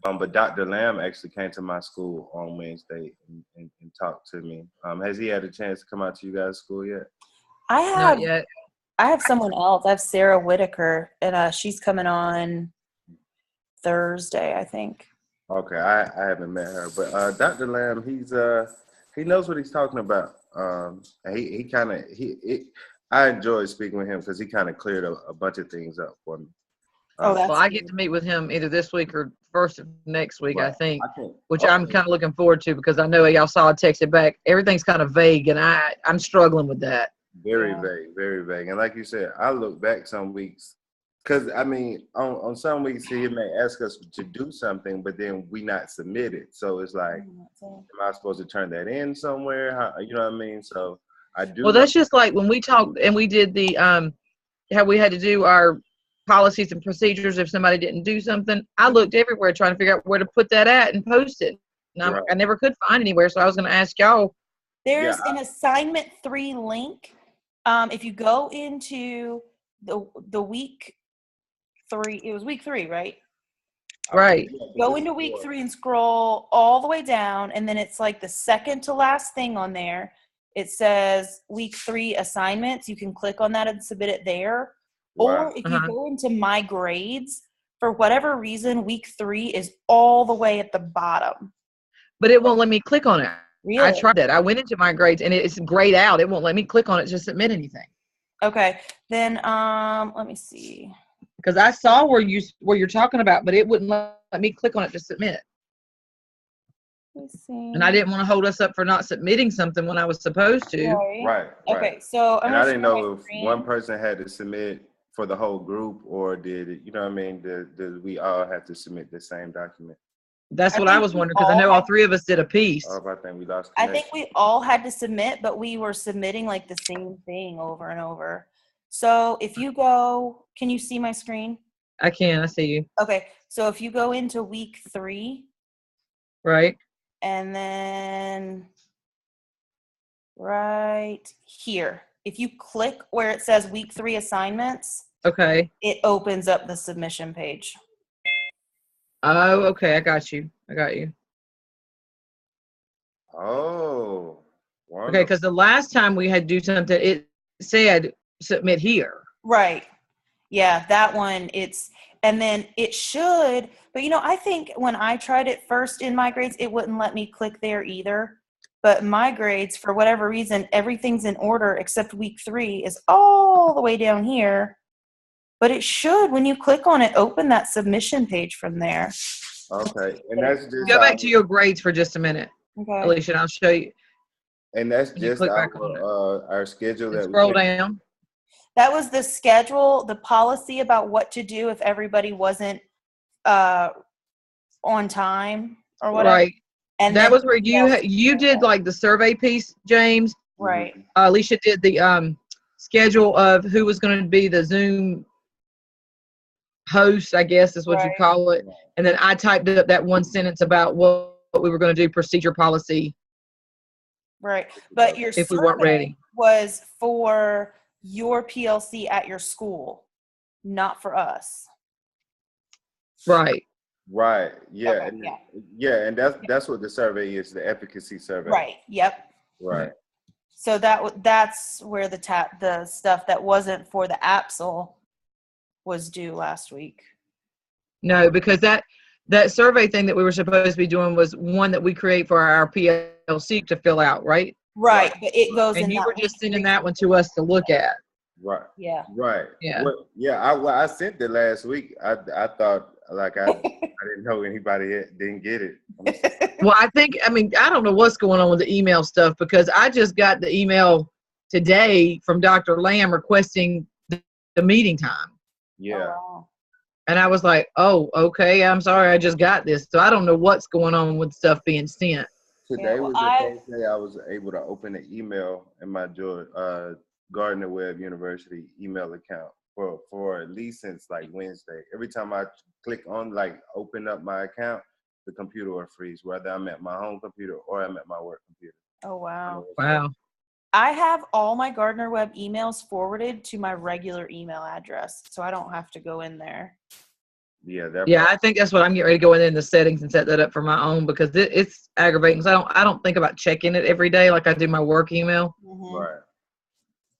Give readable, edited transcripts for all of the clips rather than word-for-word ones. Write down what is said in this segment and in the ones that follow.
But Dr. Lamb actually came to my school on Wednesday and talked to me. Has he had a chance to come out to you guys' school yet? Not I yet. have someone else. I have Sarah Whitaker, and she's coming on Thursday, I think. Okay, I haven't met her, but Dr. Lamb, he knows what he's talking about. He kind of I enjoyed speaking with him because he kind of cleared a bunch of things up for me. Oh, that's Well, I good. get to meet with him either this week or first of next week, I Right. think, I think, which I'm kind of looking forward to because I know y'all saw I texted back. Everything's kind of vague, and I'm struggling with that. very Yeah. vague, very vague. And like you said, I look back some weeks because I mean, on some weeks he may ask us to do something, but then we not submit it. So it's like, am I supposed to turn that in somewhere? How, you know what I mean? So I do. Well, that's just like when we talked and we did the how we had to do our policies and procedures if somebody didn't do something. I looked everywhere trying to figure out where to put that at and post it. And Right. I never could find anywhere, so I was going to ask y'all. There's an assignment 3 link. If you go into the week 3, it was week 3, right? Right. Go into week 3 and scroll all the way down, and then it's like the second to last thing on there. It says week 3 assignments. You can click on that and submit it there. Wow. Or if you go into my grades, for whatever reason, week 3 is all the way at the bottom. But it won't let me click on it. Really? I tried that. I went into my grades and it's grayed out. It won't let me click on it to submit anything. Okay. Then let me see. Because I saw where you're talking about, but it wouldn't let me click on it to submit. Let me see. And I didn't want to hold us up for not submitting something when I was supposed to. Right. Okay. So and I didn't know if one person had to submit for the whole group or did it, you know what I mean? Did we all have to submit the same document? That's what I was wondering because I know all 3 of us did a piece. Oh, I think we lost I connection. think we all had to submit, but we were submitting like the same thing over and over. So if you go, can you see my screen? I can. I see you. Okay. So if you go into week 3. Right. And then right here, if you click where it says week 3 assignments, okay, it opens up the submission page. Oh, okay. I got you. Oh, wonderful. Okay, because the last time we had to do something, it said submit here. Right. Yeah, that one, and then it should, but I think when I tried it first in my grades, it wouldn't let me click there either. But my grades, for whatever reason, everything's in order except week 3 is all the way down here. But it should, when you click on it, open that submission page from there. Okay, and that's just go back to your grades for just a minute, okay, Alicia, and I'll show you. And that's just our schedule that scroll down. That was the schedule, the policy about what to do if everybody wasn't on time or whatever. Right. And that was where you did like the survey piece, James. Right. Alicia did the schedule of who was going to be the Zoom host, I guess is what you call it. And then I typed up that one sentence about what we were going to do, procedure policy. Right. But your if we weren't ready was for your PLC at your school, not for us. Right. Right. Yeah. Okay, and, and that's what the survey is, the efficacy survey. Right. Yep. Right. So that's where the stuff that wasn't for the APSL was due last week. No, because that survey thing that we were supposed to be doing was one that we create for our PLC to fill out, right? Right, but it goes in. And you were just sending that one to us to look at. Right. Yeah. Right. Yeah. Well, I sent it last week. I thought like I didn't know anybody didn't get it. Well, I don't know what's going on with the email stuff because I just got the email today from Dr. Lamb requesting the meeting time. Yeah. Oh, wow. And I was like, oh, okay, I'm sorry, I just got this. So I don't know what's going on with stuff being sent. Today was the first day I was able to open an email in my Gardner Webb University email account for at least since like Wednesday. Every time I click on open up my account, the computer will freeze, whether I'm at my home computer or I'm at my work computer. Oh, wow. Wow. I have all my Gardner Webb emails forwarded to my regular email address, so I don't have to go in there. Yeah, that Yeah, part. I think that's what I'm getting ready to go in the settings and set that up for my own because it's aggravating. So I don't think about checking it every day like I do my work email. Mhm. Right.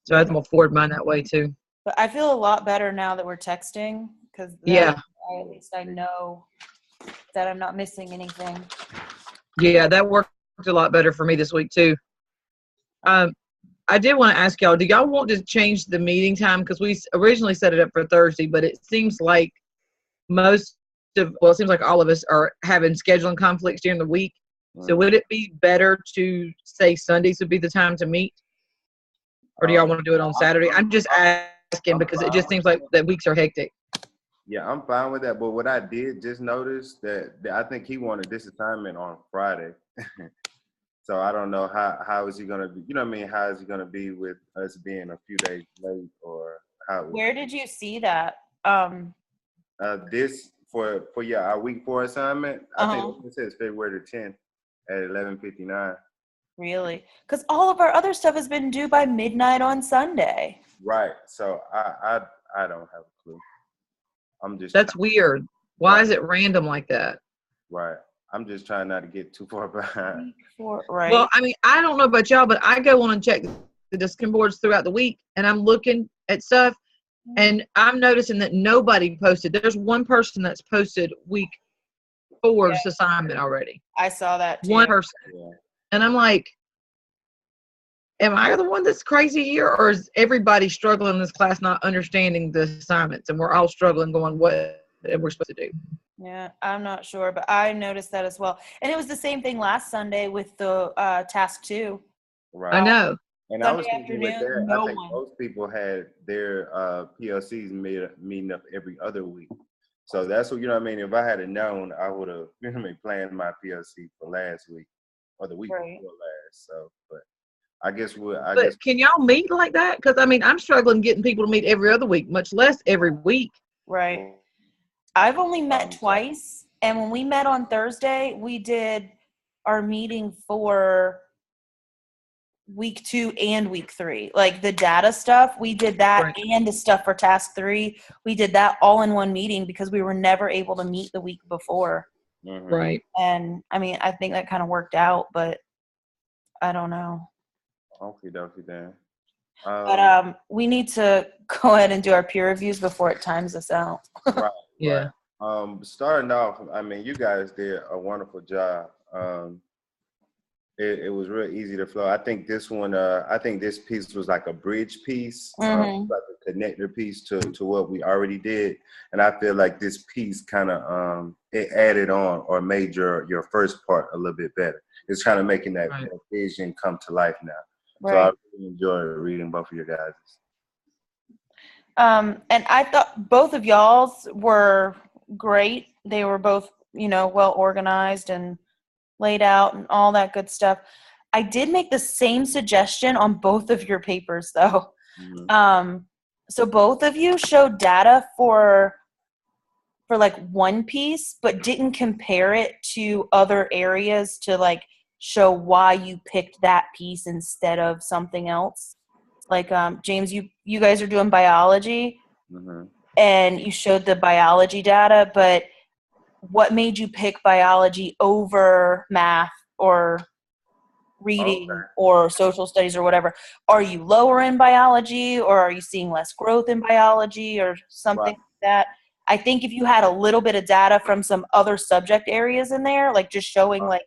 So I'm gonna forward mine that way too. But I feel a lot better now that we're texting because Yeah, at least I know that I'm not missing anything. yeah, that worked a lot better for me this week too. I did want to ask y'all, do y'all want to change the meeting time? Because we originally set it up for Thursday, but it seems like it seems like all of us are having scheduling conflicts during the week. So would it be better to say Sundays would be the time to meet? Or do y'all want to do it on Saturday? I'm just asking because it just seems like the weeks are hectic. Yeah, I'm fine with that. But what I did just notice that I think he wanted this assignment on Friday. So I don't know how is he gonna be, you know what I mean? How is he gonna be with us being a few days late or how Where did you see that? this for our week 4 assignment? I Uh-huh. think it says February the 10th at 11:59. Really? Because all of our other stuff has been due by midnight on Sunday. Right. So I don't have a clue. I'm just That's weird. Why is it random like that? right. I'm just trying not to get too far behind. Right. Well, I mean, I don't know about y'all, but I go on and check the discussion boards throughout the week, and I'm looking at stuff, and I'm noticing that nobody posted. There's one person that's posted week 4's assignment already. I saw that too. One person. Yeah. And I'm like, am I the one that's crazy here, or is everybody struggling in this class not understanding the assignments, and we're all struggling going, what we're supposed to do? Yeah, I'm not sure, but I noticed that as well. And it was the same thing last Sunday with the task 2. Right. I know. And I was Sunday thinking with afternoon, that, no I think one. most people had their PLCs meeting up every other week. So that's what, you know what I mean? If I had known, I would have, you know what I mean, planned my PLC for last week or the week Right. before last. So, but I guess But can y'all meet like that? Because, I mean, I'm struggling getting people to meet every other week, much less every week. Right. I've only met twice. And when we met on Thursday, we did our meeting for week 2 and week 3. Like the data stuff, we did that, Right. and the stuff for task 3. We did that all in one meeting because we were never able to meet the week before. Mhm. Right. And I mean, I think that kind of worked out, but I don't know. Okie dokie then. But we need to go ahead and do our peer reviews before it times us out. Right. Yeah. Right. Starting off, I mean, you guys did a wonderful job. It was real easy to flow. I think this one, I think this piece was like a bridge piece, like a connector piece to what we already did. And I feel like this piece kind of, it added on or made your first part a little bit better. It's kind of making that vision come to life now. Right. So I really enjoyed reading both of your guys'. And I thought both of y'all's were great. They were both, well organized and laid out and all that good stuff. I did make the same suggestion on both of your papers though. Mm-hmm. So both of you showed data for like one piece, but didn't compare it to other areas to like show why you picked that piece instead of something else. Like James, you guys are doing biology, and you showed the biology data, but what made you pick biology over math or reading or social studies or whatever? Are you lower in biology, or are you seeing less growth in biology or something like that? I think if you had a little bit of data from some other subject areas in there, like just showing like,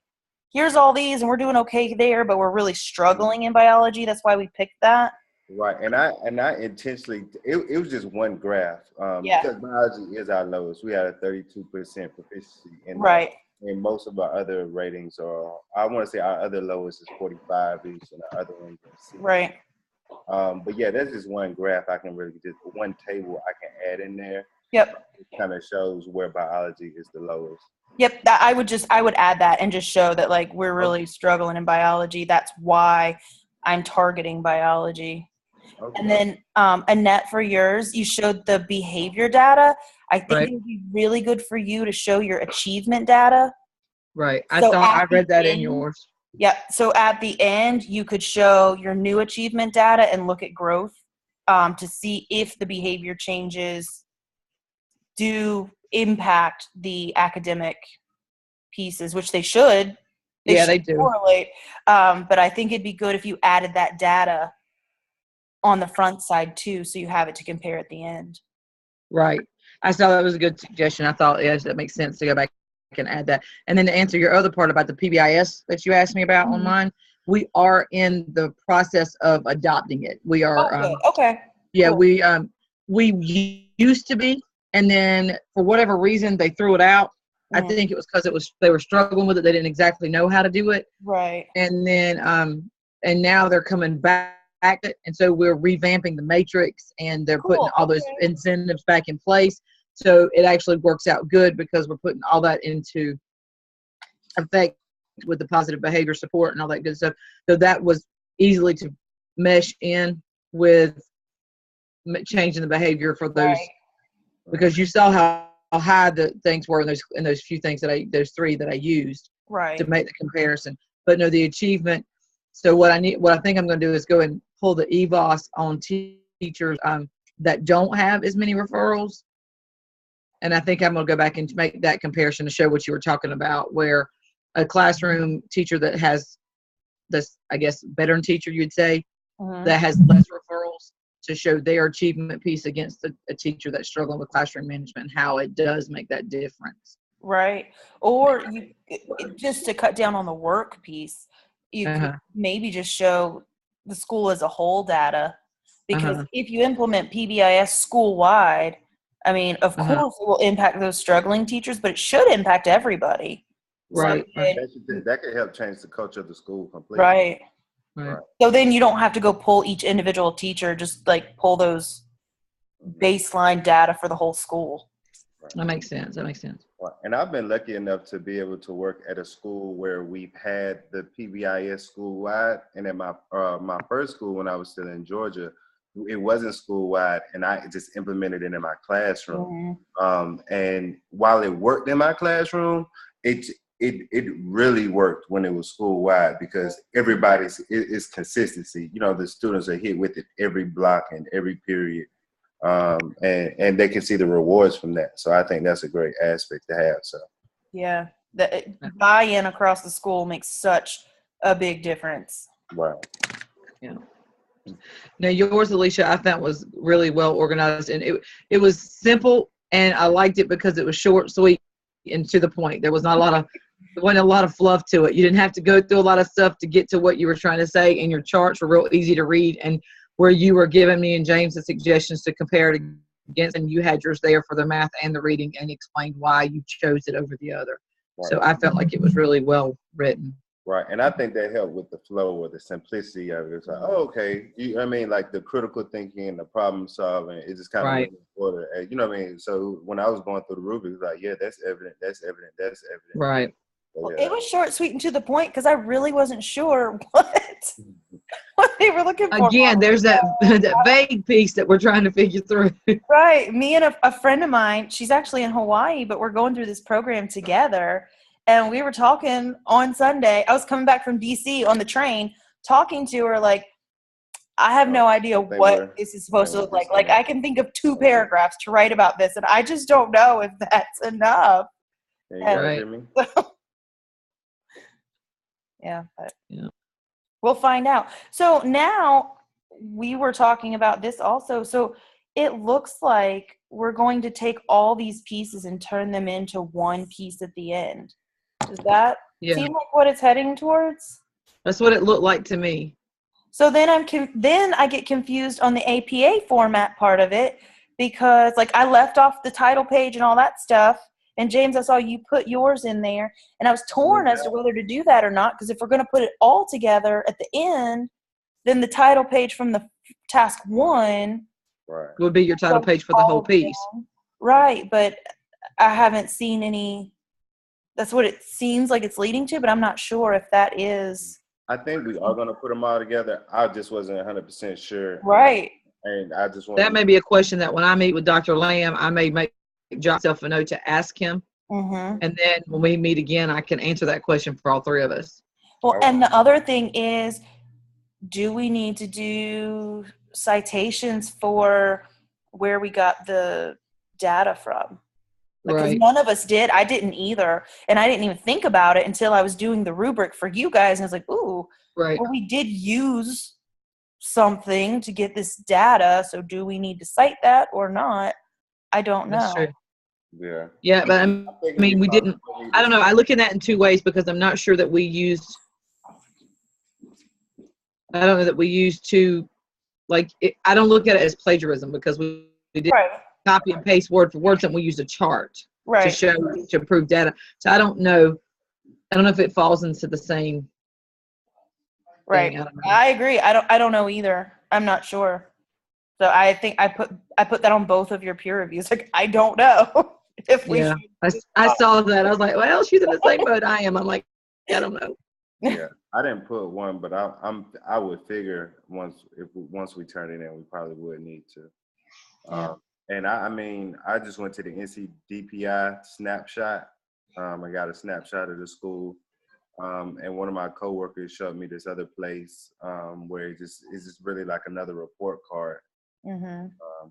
here's all these and we're doing okay there, but we're really struggling in biology. That's why we picked that. Right, and I intentionally, it was just one graph, because biology is our lowest. We had a 32% proficiency in that. And most of our other ratings are, I want to say our other lowest is 45-ish, and our other ones are 60. Right. But yeah, there's just one graph I can really just, one table I can add in there. Yep. It kind of shows where biology is the lowest. Yep, I would add that and just show that like we're really struggling in biology. That's why I'm targeting biology. Okay. And then Annette, for yours, you showed the behavior data. I think it would be really good for you to show your achievement data. Right. I read that in yours. Yeah. So at the end, you could show your new achievement data and look at growth to see if the behavior changes do impact the academic pieces, which they should. They do. Correlate. But I think it'd be good if you added that data on the front side too, so you have it to compare at the end. Right. I saw that was a good suggestion. I thought, yes, that makes sense to go back and add that. And then to answer your other part about the PBIS that you asked me about Mhm. online, we are in the process of adopting it. We are, Okay. yeah, Cool. we used to be, and then for whatever reason they threw it out. I Mhm. think it was because they were struggling with it. They didn't exactly know how to do it. Right. And then and now they're coming back, and so we're revamping the matrix, and they're putting Cool. all those Okay. incentives back in place. So it actually works out good because we're putting all that into effect with the positive behavior support and all that good stuff. So that was easily to mesh in with changing the behavior for those, Right. because you saw how high the things were in those few things those three that I used to Right. make the comparison. But no, the achievement. So what I think I'm going to do is go and pull the EVOS on teachers that don't have as many referrals. And I think I'm going to go back and make that comparison to show what you were talking about, where a classroom teacher that has this, I guess, veteran teacher, you'd say, Mhm. that has less referrals, to show their achievement piece against a teacher that's struggling with classroom management, how it does make that difference. Right. Or just to cut down on the work piece, you could maybe just show the school as a whole data, because if you implement PBIS school wide, I mean, of course it will impact those struggling teachers, but it should impact everybody. Right. That could help change the culture of the school completely. Right. Right. So then you don't have to go pull each individual teacher, just like pull those baseline data for the whole school. That makes sense. And I've been lucky enough to be able to work at a school where we've had the PBIS school wide. And at my first school, when I was still in Georgia, it wasn't school wide, and I just implemented it in my classroom. And while it worked in my classroom, it really worked when it was school wide, because it's consistency. You know, the students are hit with it every block and every period. And they can see the rewards from that. So I think that's a great aspect to have. So yeah, the buy-in across the school makes such a big difference. Right. Yeah. Now yours, Alicia, I thought was really well organized, and it was simple, and I liked it because it was short, sweet, and to the point. There wasn't a lot of fluff to it. You didn't have to go through a lot of stuff to get to what you were trying to say, and your charts were real easy to read, and where you were giving me and James the suggestions to compare it against, and you had yours there for the math and the reading and explained why you chose it over the other. Right. So I felt like it was really well written. Right, and I think that helped with the flow or the simplicity of it. It's like, oh, okay, like the critical thinking and the problem solving, it just kind of went in order. You know what I mean? So when I was going through the rubric, like, yeah, that's evident. Right. So, well, it was short, sweet, and to the point, because I really wasn't sure what they were looking for. Again, there's that vague piece that we're trying to figure through. Right. Me and a friend of mine, she's actually in Hawaii, but we're going through this program together. And we were talking on Sunday. I was coming back from DC on the train, talking to her like, I have no idea what this is supposed to look like. Like, I can think of 2 paragraphs to write about this, and I just don't know if that's enough. Hear me? Yeah. We'll find out. So now we were talking about this also. So it looks like we're going to take all these pieces and turn them into one piece at the end. Does that seem like what it's heading towards? That's what it looked like to me. So then I get confused on the APA format part of it, because like I left off the title page and all that stuff. And James, I saw you put yours in there, and I was torn as to whether to do that or not, because if we're going to put it all together at the end, then the title page from the task 1 would be your title page for the whole piece. Right, but I haven't seen any. That's what it seems like it's leading to, but I'm not sure if that is. I think we are going to put them all together. I just wasn't 100% sure. Right. And I just want that may be a question that when I meet with Dr. Lamb, I may jot myself a note to ask him. And then when we meet again, I can answer that question for all 3 of us. Well, and the other thing is, do we need to do citations for where we got the data from? because Right. none of us did. I didn't either. And I didn't even think about it until I was doing the rubric for you guys. And I was like, ooh, Right. well, we did use something to get this data. So do we need to cite that or not? I don't know. That's true. Yeah. Yeah, but I think mean, we didn't. probably need I don't to- know. I look at that in two ways because I'm not sure that we used. I don't know that we used to, like. I don't look at it as plagiarism because we did Right. copy and paste word for word, and we used a chart to Right. show to prove data. So I don't know. I don't know if it falls into the same Right. thing. I don't know. I agree. I don't know either. I'm not sure. So I think I put that on both of your peer reviews. Like, I don't know if we Yeah, should. I saw that. I was like, well, she's in the same boat I am. I'm like, I don't know. Yeah, I didn't put one, but I would figure once we turn it in, we probably would need to. Yeah. And I mean, I just went to the NCDPI snapshot. I got a snapshot of the school, and one of my coworkers showed me this other place where it's just really like another report card. Mm-hmm.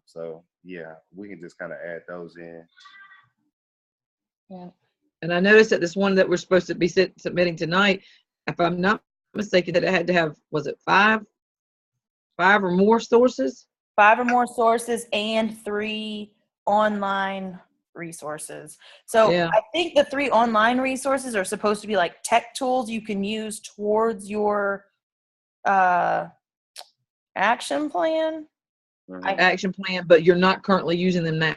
So yeah, we can just kind of add those in. Yeah. And I noticed that this one that we're supposed to be submitting tonight, if I'm not mistaken, that it had to have, was it five or more sources? 5 or more sources and 3 online resources. So Yeah. I think the 3 online resources are supposed to be like tech tools you can use towards your action plan. Mhm. Action plan, but you're not currently using them now.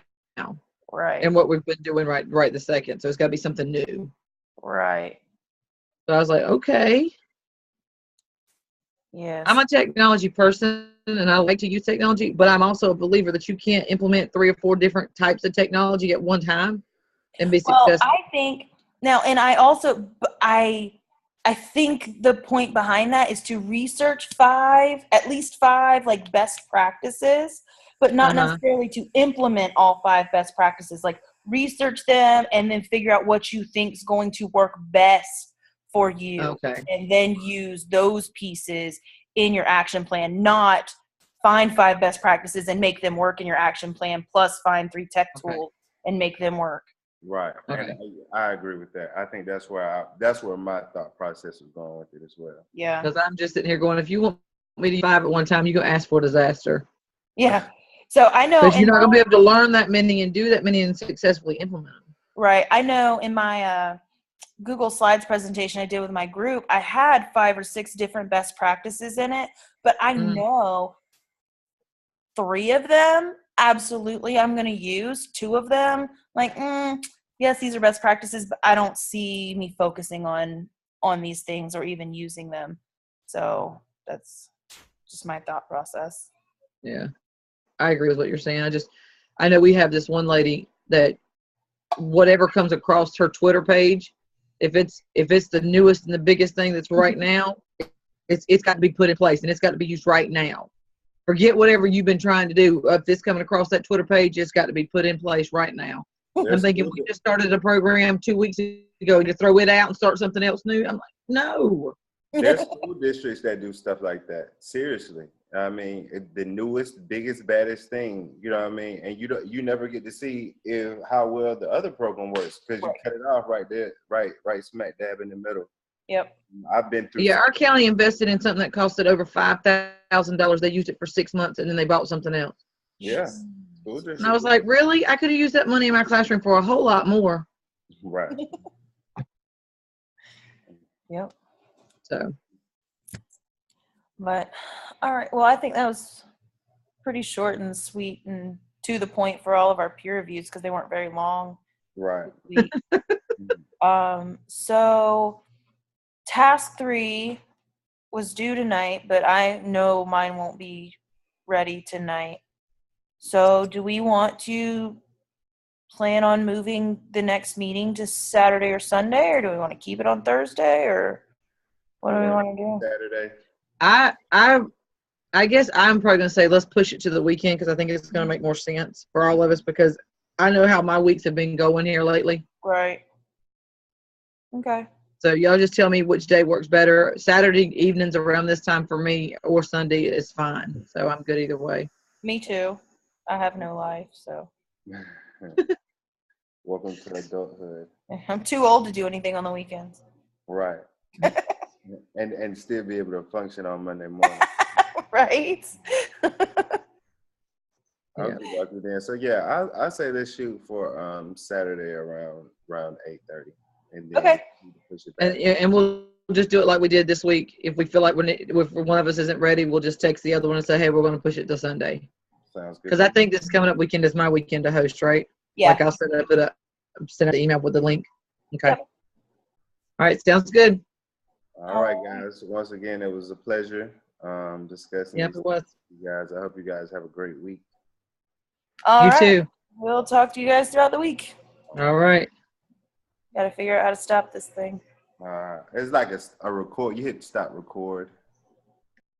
Right. And what we've been doing right this second. So it's got to be something new. Right. So I was like, okay. Yes. I'm a technology person and I like to use technology, but I'm also a believer that you can't implement 3 or 4 different types of technology at one time and be Well, successful. I think now, and I also, I think the point behind that is to research at least 5 like best practices, but not necessarily to implement all 5 best practices. Like, research them and then figure out what you think is going to work best for you. Okay. And then use those pieces in your action plan, not find 5 best practices and make them work in your action plan, plus find 3 tech tools and make them work. Right. Okay. And I agree with that. I think that's where my thought process was going with it as well. Yeah. Because I'm just sitting here going, if you want me to do 5 at one time, you're going to ask for a disaster. Yeah. So I know. Because you're not going to be able to learn that many and do that many and successfully implement them. Right. I know in my Google Slides presentation I did with my group, I had 5 or 6 different best practices in it, but I know 3 of them absolutely I'm going to use. 2 of them, like, yes, these are best practices, but I don't see me focusing on these things or even using them. So that's just my thought process. Yeah, I agree with what you're saying. I know we have this one lady that whatever comes across her Twitter page, if it's the newest and the biggest thing that's right now, it's got to be put in place and it's got to be used right now. Forget whatever you've been trying to do. If this coming across that Twitter page, it's got to be put in place right now. I'm thinking we just started a program 2 weeks ago to throw it out and start something else new. I'm like, no. There's school districts that do stuff like that. Seriously. I mean, the newest, biggest, baddest thing, you know what I mean? And you never get to see how well the other program works because you cut it off right there, right smack dab in the middle. Yep. I've been through. Yeah, our county invested in something that costed over $5,000. They used it for 6 months and then they bought something else. Yeah. And I was like, really? I could have used that money in my classroom for a whole lot more. Right. Yep. So. But all right. Well, I think that was pretty short and sweet and to the point for all of our peer reviews because they weren't very long. Right. So task 3 was due tonight, but I know mine won't be ready tonight. So do we want to plan on moving the next meeting to Saturday or Sunday, or do we want to keep it on Thursday, or what do we want to do? Saturday. I guess I'm probably going to say let's push it to the weekend because I think it's going to make more sense for all of us because I know how my weeks have been going here lately. Right. Okay. So y'all just tell me which day works better. Saturday evenings around this time for me or Sunday is fine. So I'm good either way. Me too. I have no life, so. Welcome to adulthood. I'm too old to do anything on the weekends. Right. and still be able to function on Monday morning. Right? I'll Yeah. be lucky then. So yeah, I say let's shoot for Saturday around 8:30, and then Okay. push it back. And we'll just do it like we did this week. If we feel like if one of us isn't ready, we'll just text the other one and say, hey, we're going to push it to Sunday. Sounds good. Because I think this coming up weekend is my weekend to host, right? Yeah. Like I'll send out the email with the link. Okay. Yep. All right. Sounds good. All right, guys. Once again, it was a pleasure discussing Yep, these it was. things with you guys. I hope you guys have a great week. All You right. too. We'll talk to you guys throughout the week. All right. Got to figure out how to stop this thing. It's like a record. You hit stop record.